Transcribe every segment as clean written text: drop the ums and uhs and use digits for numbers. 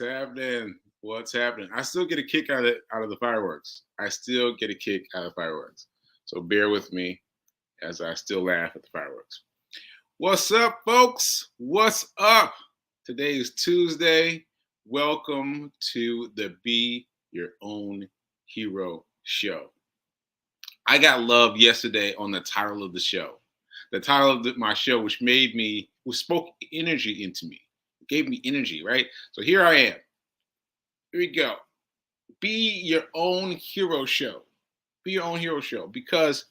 happening? What's happening? I still get a kick out of the fireworks. I still get a kick out of fireworks. So bear with me as I still laugh at the fireworks. What's up, folks? What's up? Today is Tuesday. Welcome to the Be Your Own Hero show. I got love yesterday on the title of the show. The title of my show, which spoke energy into me, gave me energy, right? So here I am. Here we go. Be Your Own Hero show. Be Your Own Hero show, because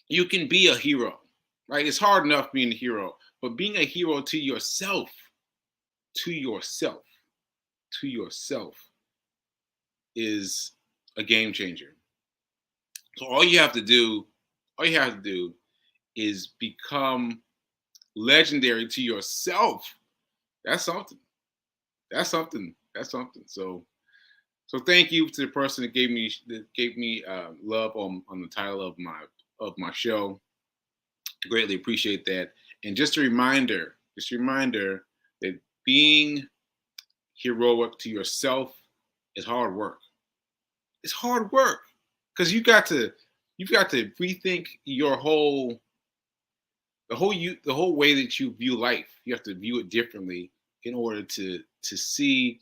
you can be a hero, right? It's hard enough being a hero, but being a hero to yourself, to yourself, to yourself is a game changer. So all you have to do is become legendary to yourself. That's something. That's something. That's something. So thank you to the person that gave me love on the title of my show. Greatly appreciate that. And just a reminder that being heroic to yourself is hard work. It's hard work because you've got to rethink the whole way that you view life. You have to view it differently in order to see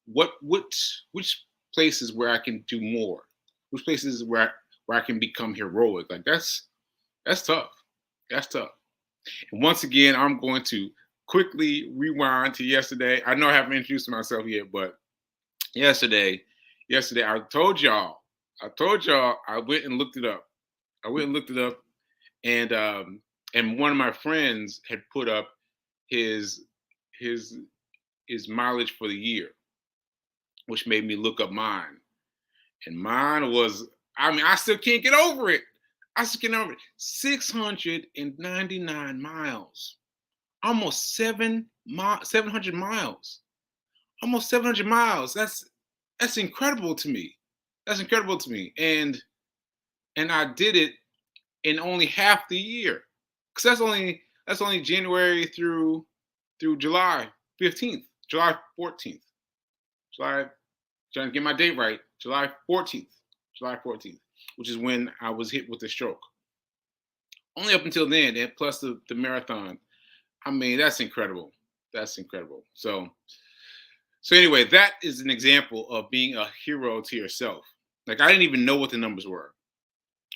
which places where I can do more, which places where I can become heroic. Like that's tough. That's tough. And once again, I'm going to quickly rewind to yesterday. I know I haven't introduced myself yet, but yesterday I told y'all I went and looked it up. And one of my friends had put up his mileage for the year, which made me look up mine. And mine was, I still can't get over it. 699 miles. Almost 700 miles. Almost 700 miles. That's incredible to me. That's incredible to me. And I did it in only half the year. Because that's only January through July 15th, July 14th. Trying to get my date right. July 14th, which is when I was hit with the stroke. Only up until then, and plus the marathon. That's incredible. That's incredible. So anyway, that is an example of being a hero to yourself. Like, I didn't even know what the numbers were,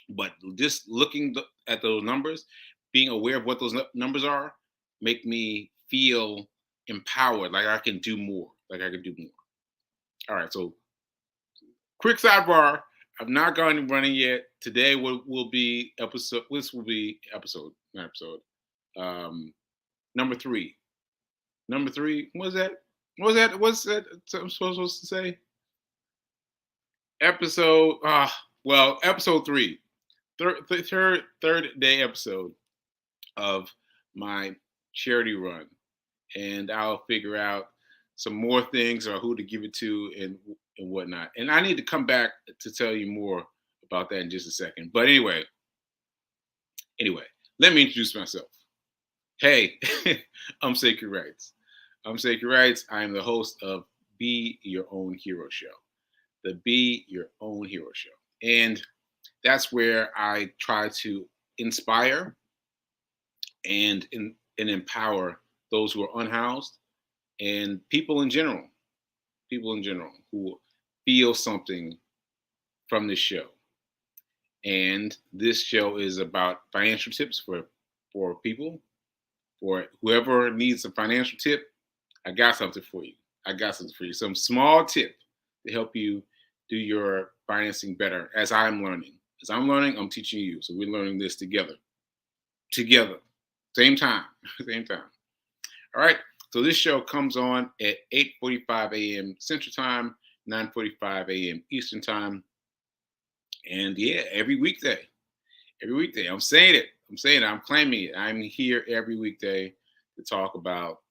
but just looking at those numbers, being aware of what those numbers are, make me feel empowered. Like I can do more. All right. So quick sidebar. I've not gone running yet. Today will be episode. This will be not episode. Number 3. Number 3. What's that? What's that? I'm supposed to say? Episode. Episode 3. Third day episode of my charity run, and I'll figure out some more things or who to give it to and whatnot. And I need to come back to tell you more about that in just a second. But anyway, let me introduce myself. Hey, I'm Sacred Rights. I am the host of Be Your Own Hero show. The Be Your Own Hero show. And that's where I try to inspire and empower those who are unhoused and people in general who feel something from this show. And this show is about financial tips for people. For whoever needs a financial tip, I got something for you. Some small tip to help you do your financing better as I'm learning. I'm teaching you. So we're learning this together. Same time. All right. So this show comes on at 8:45 a.m. Central Time, 9:45 a.m. Eastern Time. And yeah, every weekday. I'm saying it. I'm claiming it. I'm here every weekday to talk about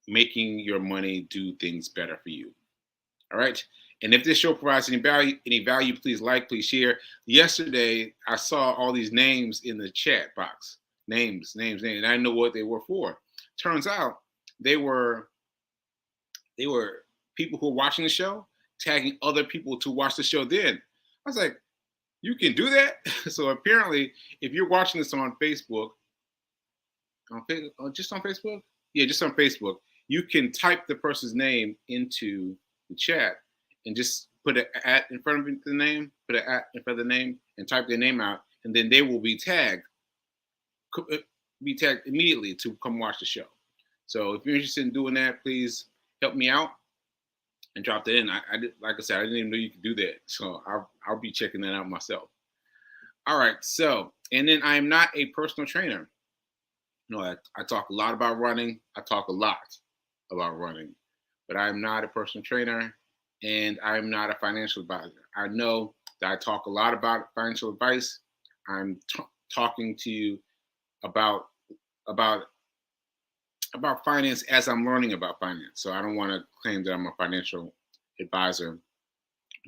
making your money do things better for you. All right. And if this show provides any value, please like, please share. Yesterday, I saw all these names in the chat box. Names. And I didn't know what they were for. turns out they were they were people who were watching the show tagging other people to watch the show. Then I was like, you can do that. So apparently, if you're watching this on Facebook, just on Facebook, yeah, just on Facebook, you can type the person's name into the chat and just put an at in front of the name, put an at in front of the name, and type their name out, and then they will be tagged immediately to come watch the show. So if you're interested in doing that, please help me out and drop that in. Like I said, I didn't even know you could do that, so I'll be checking that out myself. All right, so and then I am not a personal trainer. No, I talk a lot about running. I talk a lot about running, but I am not a personal trainer, and I'm not a financial advisor. I know that I talk a lot about financial advice. I'm talking to you about about finance as I'm learning about finance. So I don't want to claim that I'm a financial advisor,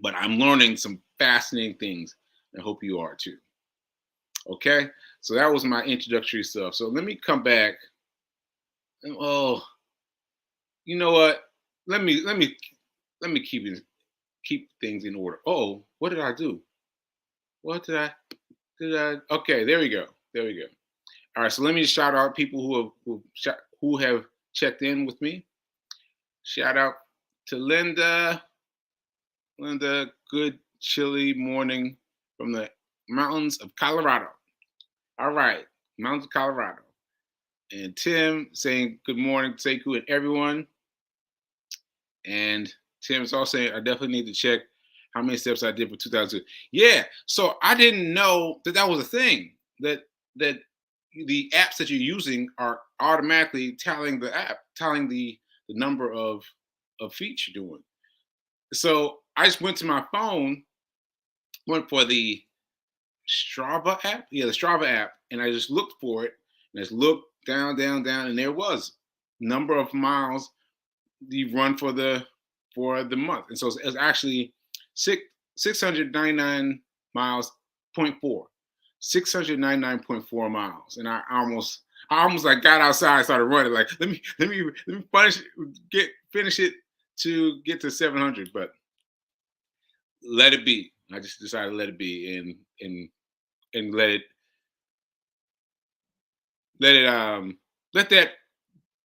but I'm learning some fascinating things. I hope you are too. Okay, so that was my introductory stuff. So let me come back. Oh, you know what? Let me keep things in order. Oh, what did I do? What did I? Okay, there we go. There we go. All right, so let me shout out people who have checked in with me. Shout out to Linda. Linda, good chilly morning from the mountains of Colorado. All right, mountains of Colorado. And Tim saying good morning, Sekou, and everyone. And Tim's also saying I definitely need to check how many steps I did for 2002. Yeah, so I didn't know that was a thing. That the apps that you're using are automatically telling the number of feet you're doing. So I just went to my phone, went for the Strava app. Yeah, the Strava app, and I just looked for it, and I just looked down, and there was number of miles you run for the month, and so it's actually 699 miles, 0.4. 699.4 miles, and I almost like got outside, started running. Like let me finish it to get to 700, but let it be. I just decided to let it be and let that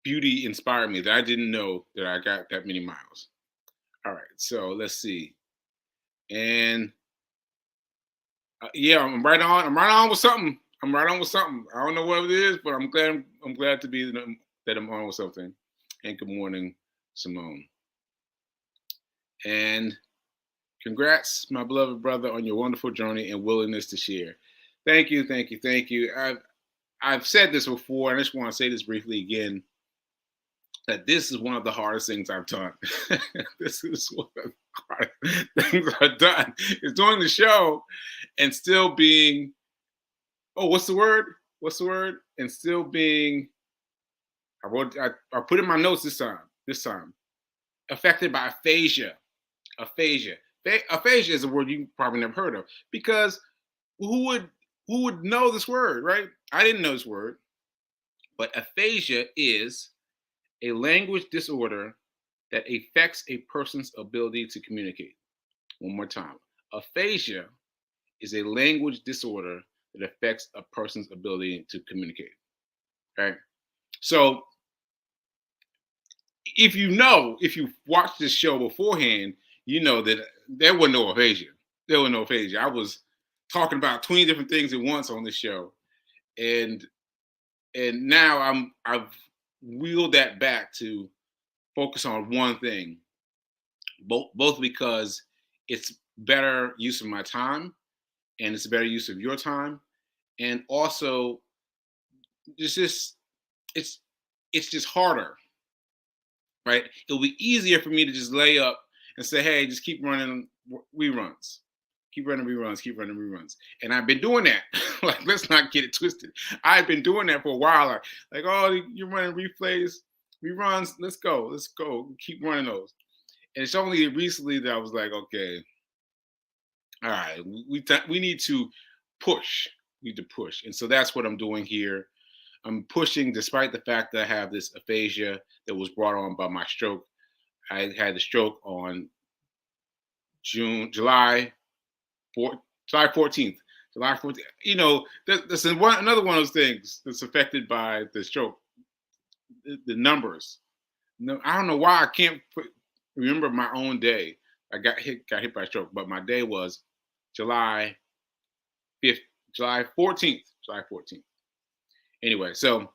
beauty inspire me. That I didn't know that I got that many miles. All right, so let's see, and yeah, I'm right on. I'm right on with something. I don't know what it is, but I'm glad to be that I'm on with something. And good morning, Simone. And congrats, my beloved brother, on your wonderful journey and willingness to share. Thank you. I've said this before, and I just want to say this briefly again. That this is one of the hardest things I've done. This is one of the hardest things I've done. Is doing the show and still being, what's the word? And still being, I put in my notes this time. Affected by aphasia. Aphasia is a word you probably never heard of, because who would know this word, right? I didn't know this word, but aphasia is a language disorder that affects a person's ability to communicate. One more time. Aphasia is a language disorder that affects a person's ability to communicate. Okay? So if you've watched this show beforehand, you know that there was no aphasia. I was talking about 20 different things at once on this show. And now I've wheeled that back to focus on one thing, both because it's better use of my time and it's a better use of your time, and also it's just harder, right? It'll be easier for me to just lay up and say, hey, just keep running reruns. And I've been doing that. Like, let's not get it twisted. I've been doing that for a while. Like, oh, you're running replays, reruns. Let's go. Keep running those. And it's only recently that I was like, okay, all right, we need to push. And so that's what I'm doing here. I'm pushing despite the fact that I have this aphasia that was brought on by my stroke. I had the stroke on July 4, July 14th. July 14th. You know, this is another one of those things that's affected by the stroke. The numbers. No, I don't know why I can't remember my own day. I got hit by a stroke, but my day was July 5th, July 14th, July 14th. Anyway, so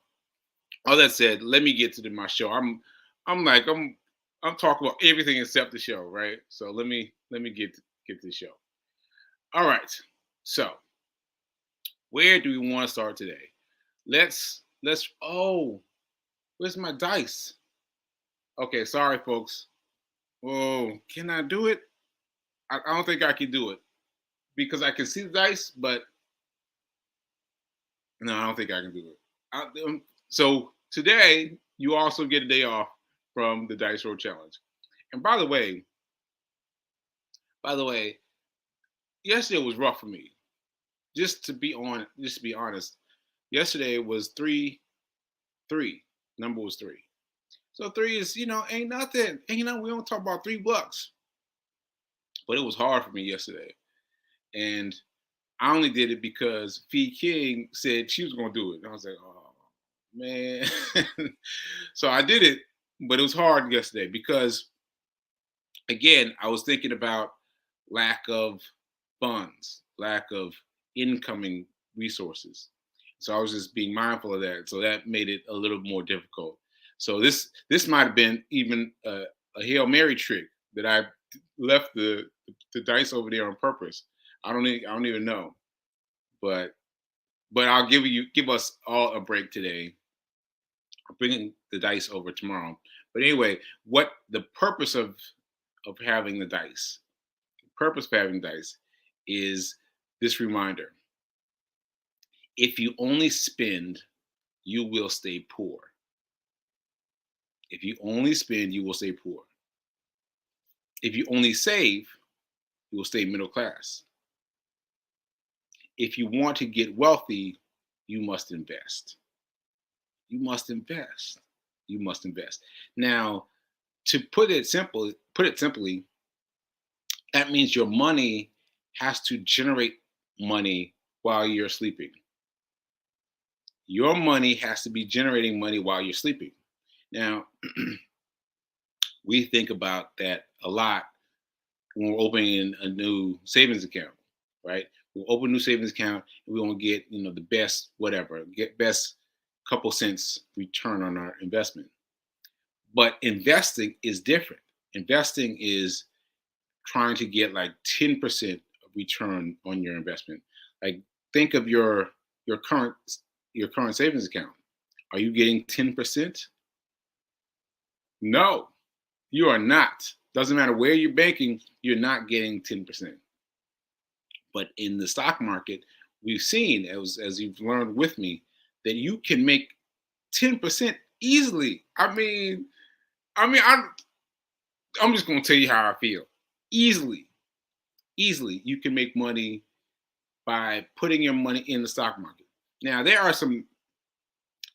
all that said, let me get to my show. I'm talking about everything except the show, right? So let me get to the show. All right. So where do we want to start today? Let's oh, where's my dice? Okay, sorry folks. Oh, can I do it? I don't think I can do it because I can see the dice, but no, I don't think I can do it. So today you also get a day off from the Dice Roll Challenge. And by the way, yesterday was rough for me. Just to be honest, yesterday was 3-3. Number was 3. So 3 is, ain't nothing. And we don't talk about $3. But it was hard for me yesterday. And I only did it because Fee King said she was gonna do it. And I was like, oh man. So I did it, but it was hard yesterday because again, I was thinking about lack of funds, lack of incoming resources. So I was just being mindful of that. So that made it a little more difficult. So this might have been even a Hail Mary trick that I left the dice over there on purpose. I don't even know, but I'll give us all a break today. I'm bringing the dice over tomorrow. But anyway, what the purpose of having the dice? The purpose of having dice is this reminder: if you only spend, you will stay poor. If you only spend, you will stay poor. If you only save, you will stay middle class. If you want to get wealthy, you must invest. You must invest. You must invest. Now, to put it simply, that means your money has to generate money while you're sleeping. Your money has to be generating money while you're sleeping. Now, we think about that a lot when we're opening a new savings account, right? We'll open a new savings account and we want to get, the best, whatever, get best couple cents return on our investment. But investing is different. Investing is trying to get like 10% return on your investment. Like think of your current savings account. Are you getting 10%? No, you are not. Doesn't matter where you're banking, you're not getting 10%. But in the stock market, we've seen, as you've learned with me, that you can make 10% easily. I'm just gonna tell you how I feel. Easily, you can make money by putting your money in the stock market. Now there are some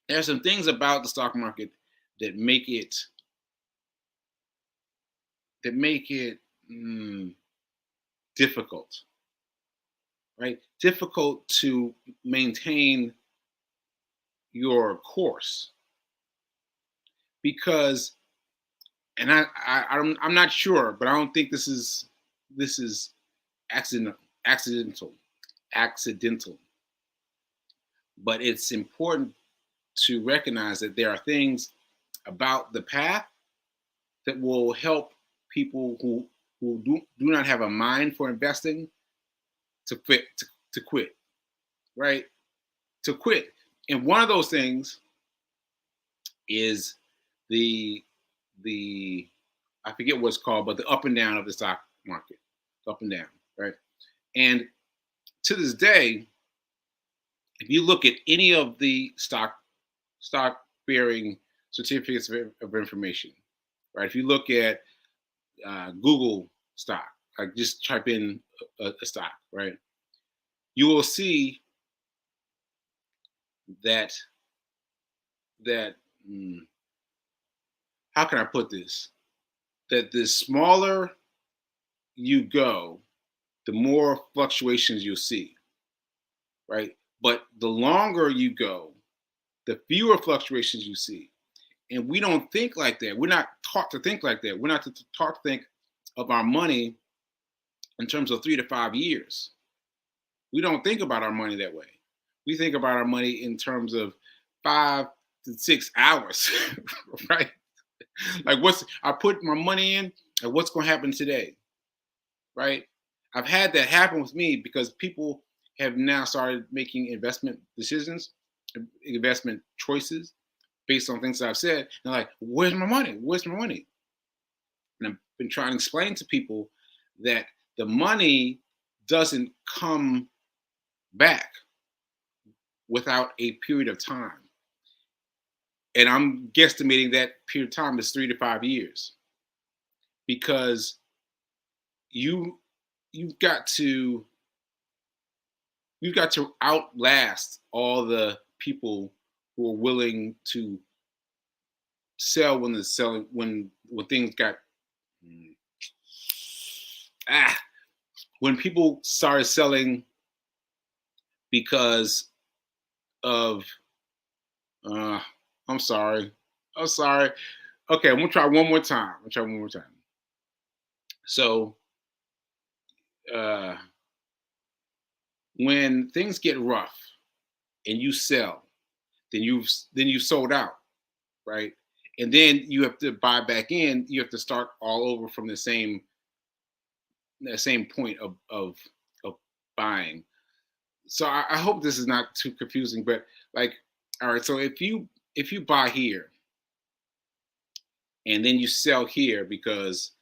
things about the stock market that make it difficult, right? Difficult to maintain your course because, and I'm not sure, but I don't think this is accidental. But it's important to recognize that there are things about the path that will help people who do not have a mind for investing to quit, right? To quit. And one of those things is the I forget what it's called, but the up and down of the stock market, up and down, right? And to this day, if you look at any of the stock bearing certificates of information, right? If you look at Google stock, like just type in a stock, right? You will see that that how can I put this? That the smaller you go, the more fluctuations you'll see, right? But the longer you go, the fewer fluctuations you see. And we don't think like that. We're not taught to think like that. We're not taught to think of our money in terms of 3 to 5 years. We don't think about our money that way. We think about our money in terms of 5 to 6 hours, right? Like I put my money in and what's going to happen today, right? I've had that happen with me because people have now started making investment decisions, investment choices based on things that I've said. And they're like, where's my money? Where's my money? And I've been trying to explain to people that the money doesn't come back without a period of time. And I'm guesstimating that period of time is 3 to 5 years because you've got to outlast all the people who are willing to sell when things got when people started selling because of I'm sorry. Okay, I'm gonna try one more time. So when things get rough and you sell, then you've sold out, right? And then you have to buy back in. You have to start all over from the same point of buying. So I hope this is not too confusing, but like, all right, so if you buy here and then you sell here because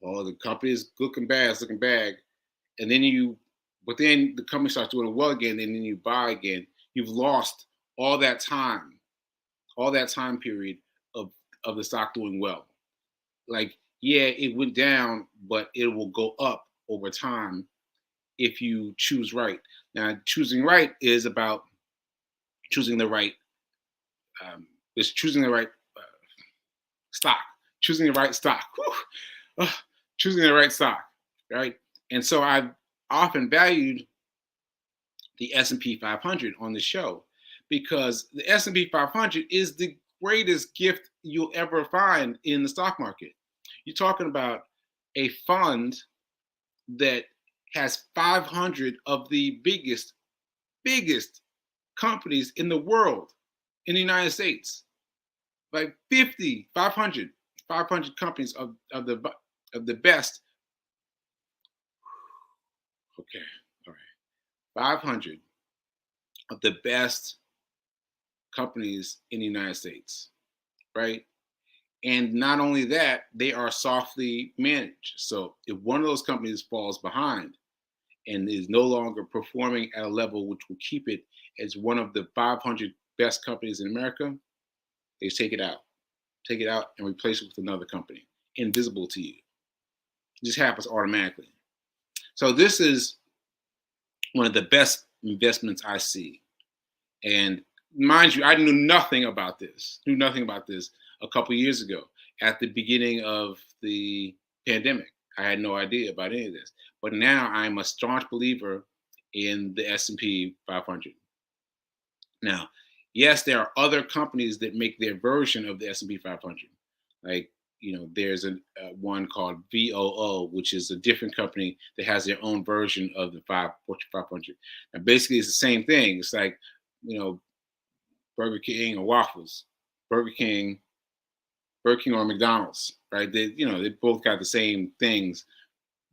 the company is looking bad, and then but then the company starts doing well again, and then you buy again, you've lost all that time period of the stock doing well. Like, yeah, it went down, but it will go up over time if you choose right. Now, choosing right is about choosing the right choosing the right stock, choosing the right stock, choosing the right stock, right? And so I've often valued the S&P 500 on the show because the S&P 500 is the greatest gift you'll ever find in the stock market. You're talking about a fund that has 500 of the biggest companies in the world in the United States. Like 500 companies of the best. Okay, all right. 500 of the best companies in the United States, right? And not only that, they are softly managed. So if one of those companies falls behind and is no longer performing at a level which will keep it as one of the 500 best companies in America, they take it out and replace it with another company, invisible to you. It just happens automatically. So this is one of the best investments I see. And mind you, I knew nothing about this a couple of years ago at the beginning of the pandemic. I had no idea about any of this. But now I'm a staunch believer in the S&P 500. Now, yes, there are other companies that make their version of the S&P 500. Like, there's one called VOO, which is a different company that has their own version of the Fortune 500. Now, basically, it's the same thing. It's like, Burger King or Waffles, Burger King or McDonald's, right? They both got the same things,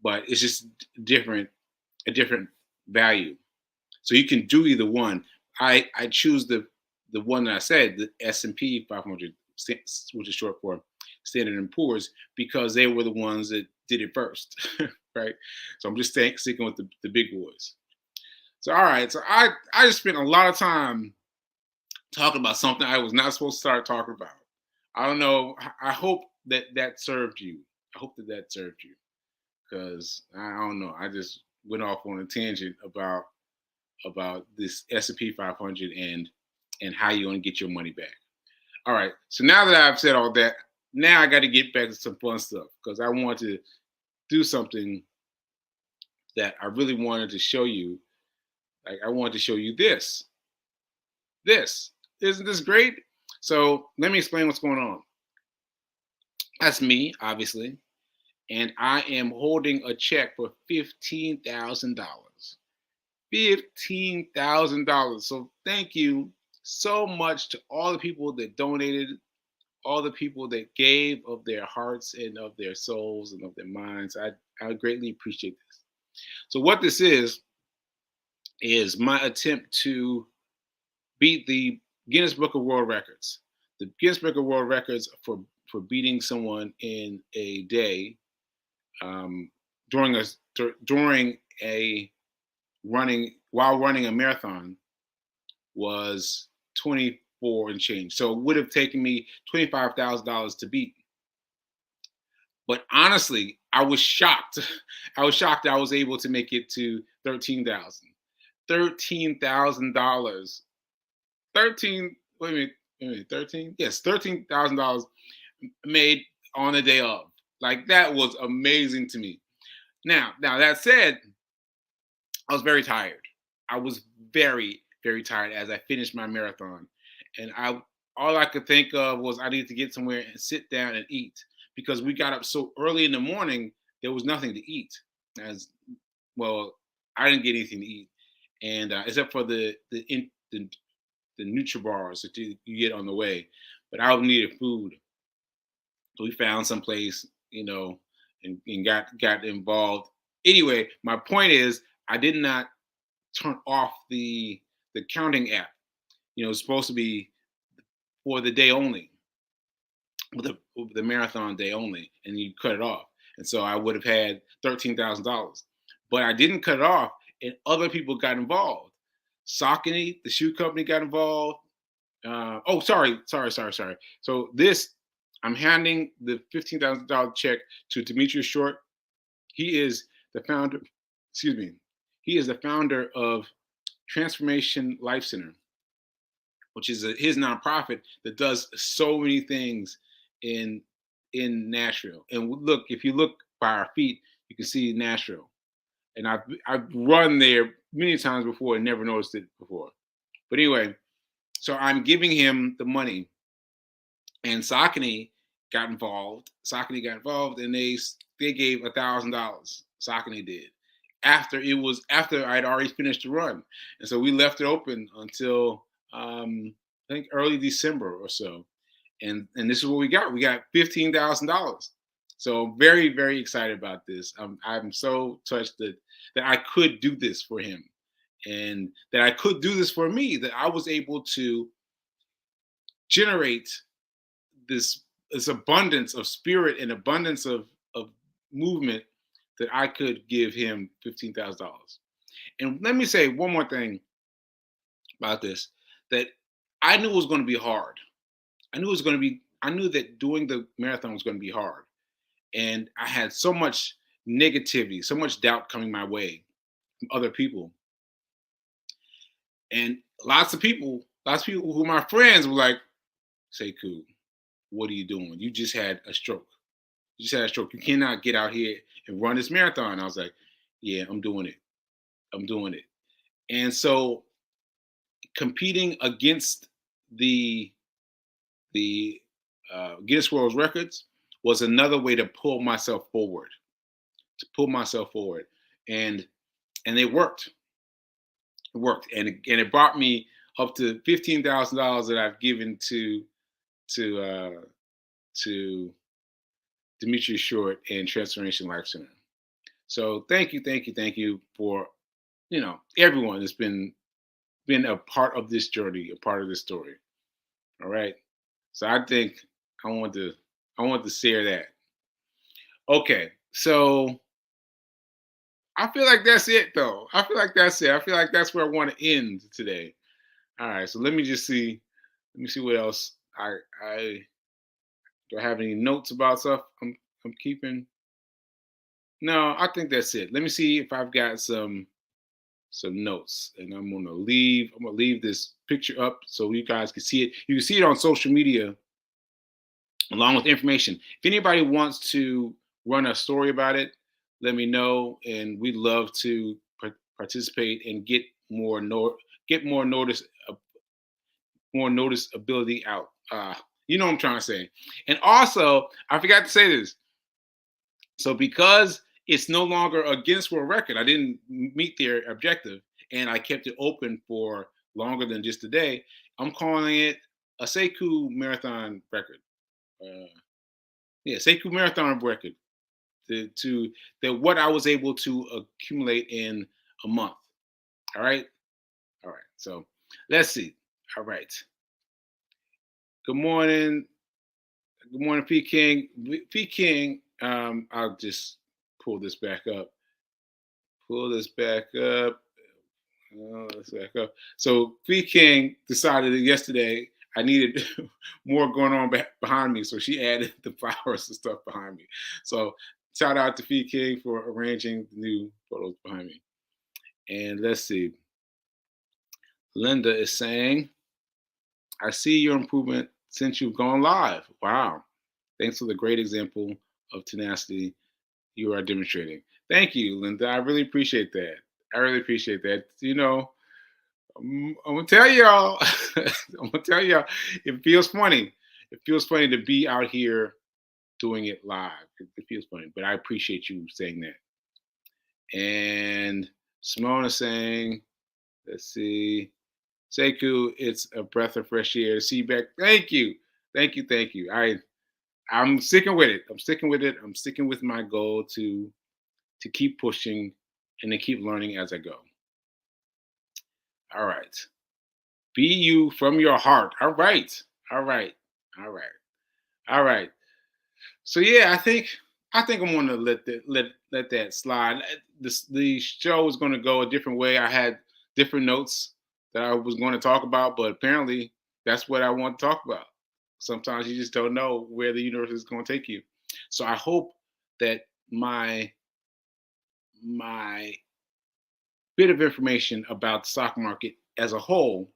but it's just a different value. So you can do either one. I choose the one that I said, the S&P 500, which is short for Standard and Poor's, because they were the ones that did it first, right? So I'm just sticking with the big boys. So all right, so I just spent a lot of time talking about something I was not supposed to start talking about. I don't know. I hope that served you. I hope that served you, because I don't know. I just went off on a tangent about this S&P 500 and how you're going to get your money back. All right. So now that I've said all that, now I got to get back to some fun stuff because I want to do something that I really wanted to show you. Like I wanted to show you this. This isn't this great? So let me explain what's going on. That's me, obviously, and I am holding a check for $15,000. $15,000. So thank you so much to all the people that donated, all the people that gave of their hearts and of their souls and of their minds. I greatly appreciate this. So what this is my attempt to beat the Guinness Book of World Records. The Guinness Book of World Records for beating someone in a day um, during a running while running a marathon was 24 and change. So it would have taken me $25,000 to beat. But honestly, I was shocked. I was shocked I was able to make it to 13,000. $13,000. 13, wait a minute, 13? Yes, $13,000 made on the day of. Like that was amazing to me. Now that said, I was very tired. I was very tired as I finished my marathon, and I all I could think of was I needed to get somewhere and sit down and eat because we got up so early in the morning. There was nothing to eat. As well, I didn't get anything to eat, and except for the NutriBars that you get on the way. But I needed food, so we found some place, and got involved. Anyway, my point is, I did not turn off the counting app. It's supposed to be for the day only, with the marathon day only, and you cut it off. And so I would have had $13,000, but I didn't cut it off, and other people got involved. Saucony, the shoe company, got involved. Oh, sorry. So I'm handing the $15,000 check to Demetrius Short. He is the founder. Excuse me. He is the founder of Transformation Life Center, which is his nonprofit that does so many things in Nashville. And look, if you look by our feet, you can see Nashville. And I've run there many times before and never noticed it before. But anyway, so I'm giving him the money, and Saucony got involved. And they gave $1,000. Saucony did after I'd already finished the run, and so we left it open until I think early December or so, and this is what we got. We got $15,000. So very excited about this. I'm so touched that I could do this for him, and that I could do this for me. That I was able to generate this abundance of spirit and abundance of movement that I could give him $15,000. And let me say one more thing about this, that I knew it was going to be hard. I knew that doing the marathon was going to be hard. And I had so much negativity, so much doubt coming my way from other people. And lots of people who are my friends were like, Sekou, what are you doing? You just had a stroke. You cannot get out here and run this marathon. I was like, yeah, I'm doing it. And so competing against the Guinness World Records was another way to pull myself forward, and it worked. It worked, and it brought me up to $15,000 that I've given to Demetrius Short and Transformation Life Center. So thank you for everyone that's been a part of this journey, a part of this story. All right. So I think I want to share that. Okay. So I feel like that's it though. I feel like that's it. I feel like that's where I want to end today. All right. So let me see. Let me see what else I do. I have any notes about stuff I'm keeping? No, I think that's it. Let me see if I've got some some notes, and I'm gonna leave this picture up so you guys can see it. You can see it on social media along with information. If anybody wants to run a story about it, let me know, and we'd love to participate and get get more noticeability out. You know what I'm trying to say. And also, I forgot to say this. So because it's no longer a Guinness World Record, I didn't meet their objective, and I kept it open for longer than just a day. I'm calling it a Sekou marathon record. Uh, yeah, Sekou marathon record. To that what I was able to accumulate in a month. All right, all right. So let's see. All right. Good morning. Good morning, P King. P King. I'll just pull this back up. Pull this back up. Let's back up. So P King decided that yesterday I needed more going on behind me, so she added the flowers and stuff behind me. So shout out to P King for arranging the new photos behind me. And let's see. Linda is saying, I see your improvement since you've gone live. Wow. Thanks for the great example of tenacity you are demonstrating. Thank you, Linda. I really appreciate that. I really appreciate that. You know, I'm gonna tell y'all, I'm gonna tell y'all, it feels funny. It feels funny to be out here doing it live. It feels funny, but I appreciate you saying that. And Simone is saying, let's see, Sekou, it's a breath of fresh air to see you back. Thank you. Thank you. Thank you. I'm sticking with it. I'm sticking with it. I'm sticking with my goal to keep pushing and to keep learning as I go. All right. Be you from your heart. All right. All right. All right. All right. So yeah, I think I'm gonna let that slide. The show is gonna go a different way. I had different notes that I was going to talk about, but apparently that's what I want to talk about. Sometimes you just don't know where the universe is going to take you. So I hope that my bit of information about the stock market as a whole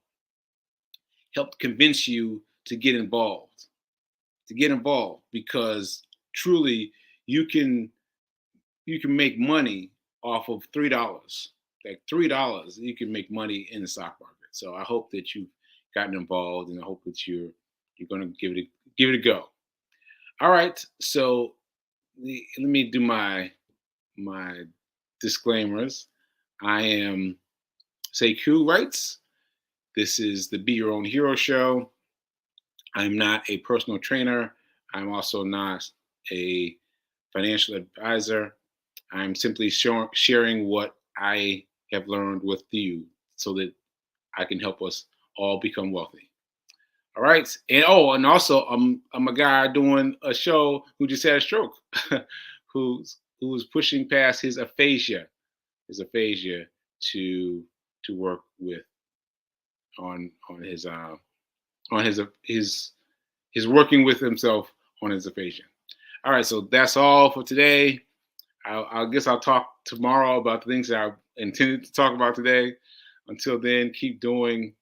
helped convince you to get involved. To get involved because truly you can make money off of $3. Like $3, you can make money in the stock market. So I hope that you've gotten involved, and I hope that you're going to give it a go. All right. So let me do my disclaimers. I am Sekou Wrights. This is the Be Your Own Hero show. I'm not a personal trainer. I'm also not a financial advisor. I'm simply sharing what I have learned with you so that I can help us all become wealthy. All right. And also I'm a guy doing a show who just had a stroke, who's pushing past his aphasia to work with on his working with himself on his aphasia. All right, so that's all for today. I guess I'll talk tomorrow about the things that I intended to talk about today. Until then, keep doing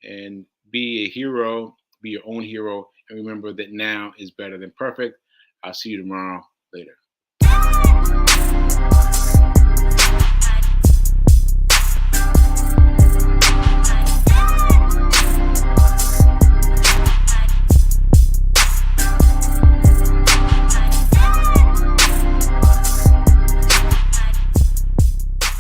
and be a hero, be your own hero, and remember that now is better than perfect. I'll see you tomorrow. Later.